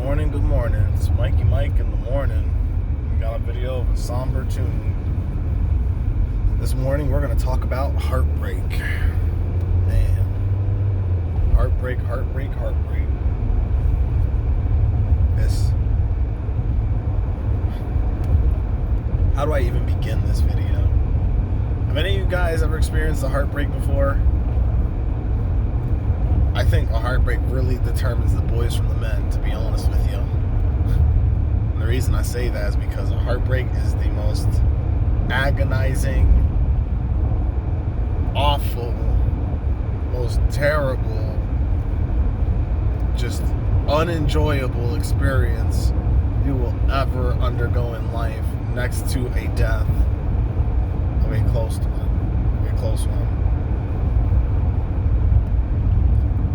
Good morning. It's Mikey Mike in the morning. We got a video of a somber tune. This morning we're going to talk about heartbreak. Man. Heartbreak. How do I even begin this video? Have any of you guys ever experienced a heartbreak before? I think a heartbreak really determines the boys from the men, to be honest with you. And the reason I say that is because a heartbreak is the most agonizing, awful, most terrible, just unenjoyable experience you will ever undergo in life, next to a death of a close one.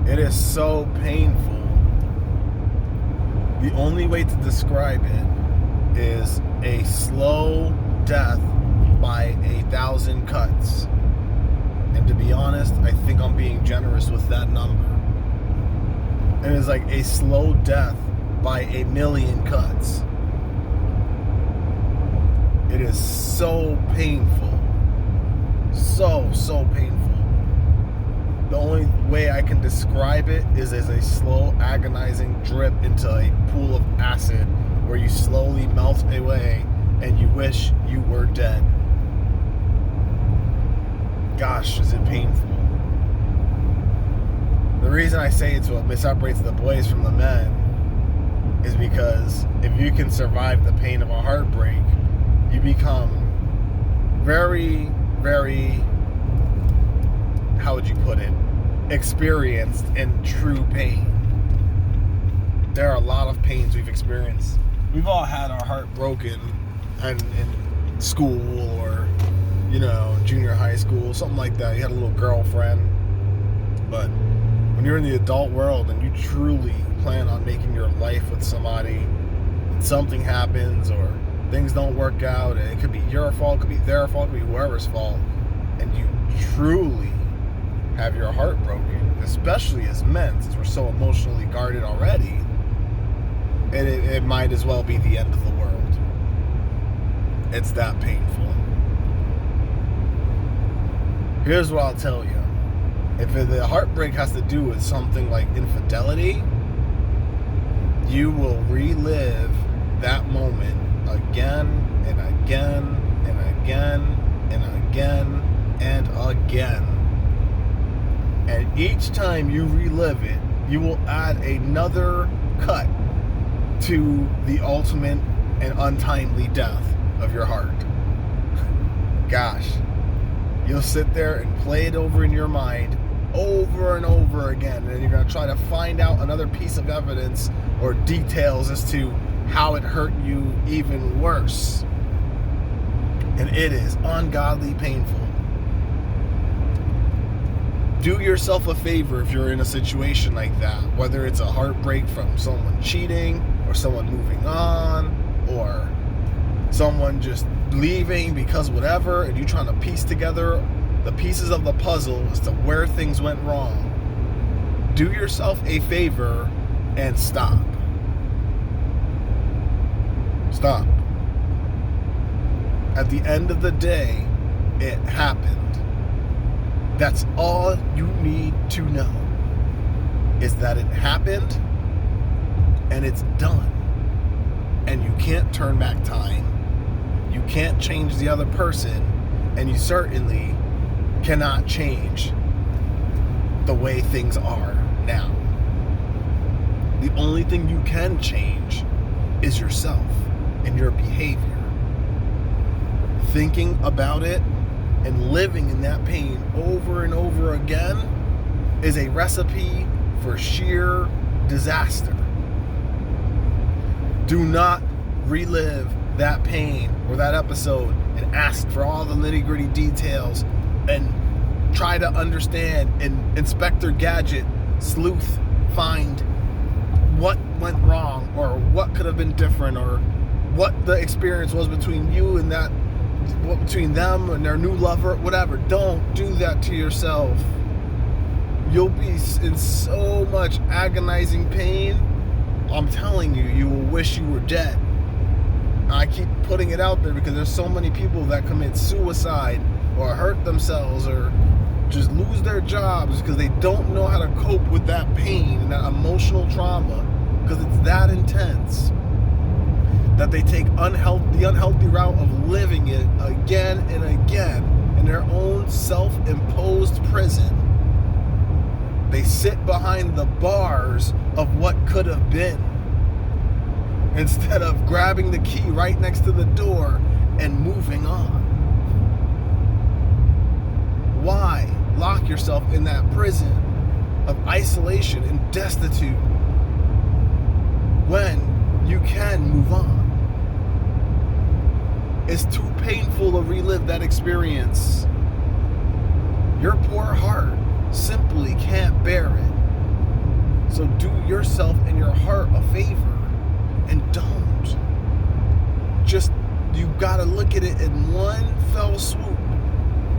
It is so painful. The only way to describe it is a slow death by 1,000 cuts. And to be honest, I think I'm being generous with that number. It is like a slow death by 1,000,000 cuts. It is so painful. So painful. The only way I can describe it is as a slow, agonizing drip into a pool of acid where you slowly melt away and you wish you were dead. Gosh, is it painful. The reason I say it's what separates the boys from the men is because if you can survive the pain of a heartbreak, you become very, how would you put it, experienced in true pain. There are a lot of pains we've experienced. We've all had our heart broken in school or, junior high school, something like that. You had a little girlfriend. But when you're in the adult world and you truly plan on making your life with somebody, and something happens or things don't work out, and it could be your fault, it could be their fault, it could be whoever's fault, and you truly have your heart broken, especially as men, since we're so emotionally guarded already, it might as well be the end of the world. It's that painful. Here's what I'll tell you. If the heartbreak has to do with something like infidelity, you will relive that moment again and again and again and again and again. And each time you relive it, you will add another cut to the ultimate and untimely death of your heart. Gosh, you'll sit there and play it over in your mind over and over again, and you're going to try to find out another piece of evidence or details as to how it hurt you even worse. And it is ungodly painful. Do yourself a favor if you're in a situation like that, whether it's a heartbreak from someone cheating or someone moving on or someone just leaving because whatever, and you're trying to piece together the pieces of the puzzle as to where things went wrong. Do yourself a favor and stop. Stop. At the end of the day, it happened. That's all you need to know, is that it happened and it's done. And you can't turn back time. You can't change the other person, and you certainly cannot change the way things are now. The only thing you can change is yourself and your behavior. Thinking about it and living in that pain over and over again is a recipe for sheer disaster. Do not relive that pain or that episode and ask for all the nitty-gritty details and try to understand and Inspector Gadget sleuth find what went wrong or what could have been different or what the experience was between you and that, between them and their new lover, whatever. Don't do that to yourself. You'll be in so much agonizing pain I'm telling you, you will wish you were dead. I keep putting it out there because there's so many people that commit suicide or hurt themselves or just lose their jobs because they don't know how to cope with that pain and that emotional trauma, because it's that intense that they take the unhealthy route of living it again and again in their own self-imposed prison. They sit behind the bars of what could have been instead of grabbing the key right next to the door and moving on. Why lock yourself in that prison of isolation and destitute when you can move on? It's too painful to relive that experience. Your poor heart simply can't bear it. So do yourself and your heart a favor and don't. Just, you gotta look at it in one fell swoop.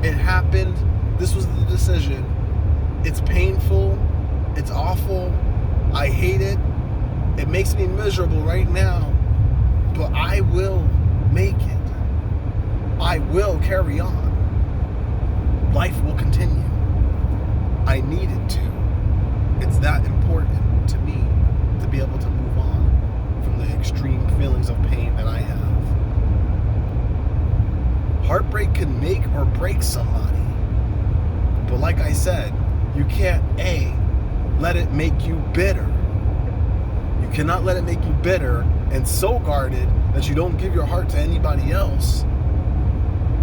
It happened. This was the decision. It's painful. It's awful. I hate it. It makes me miserable right now. But I will make it. I will carry on. Life will continue. I need it to. It's that important to me to be able to move on from the extreme feelings of pain that I have. Heartbreak can make or break somebody. But like I said, you can't let it make you bitter. You cannot let it make you bitter and so guarded that you don't give your heart to anybody else.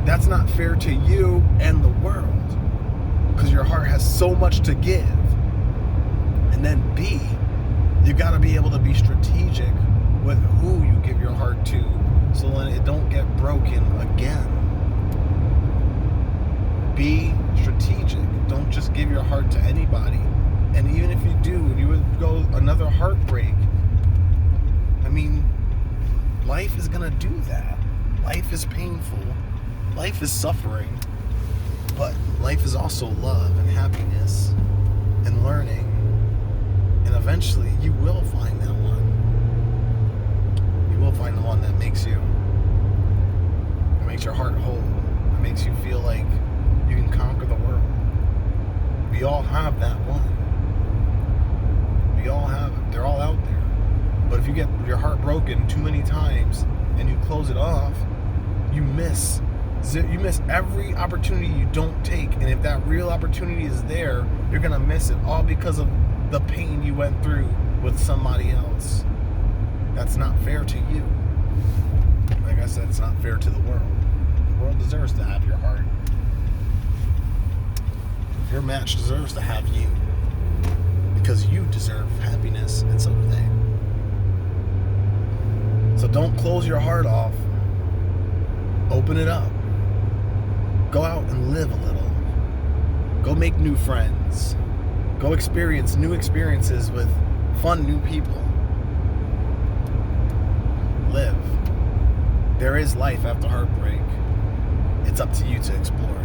That's not fair to you and the world, because your heart has so much to give. And then B, you got to be able to be strategic with who you give your heart to, so then it don't get broken again. Be strategic. Don't just give your heart to anybody. And even if you do, and you would go another heartbreak, I mean, life is gonna do that. Life is painful. Life is suffering. But life is also love and happiness and learning. And eventually you will find that one. You will find the one that makes your heart whole. That makes you feel like you can conquer the world. We all have that one. We all have it. They're all out there. But if you get your heart broken too many times and you close it off, you miss every opportunity you don't take. And if that real opportunity is there, you're going to miss it, all because of the pain you went through with somebody else. That's not fair to you. Like I said, it's not fair to the world. The world deserves to have your heart. Your match deserves to have you, because you deserve happiness, and so do they. So don't close your heart off. Open it up. Go out and live a little. Go make new friends. Go experience new experiences with fun new people. Live. There is life after heartbreak. It's up to you to explore.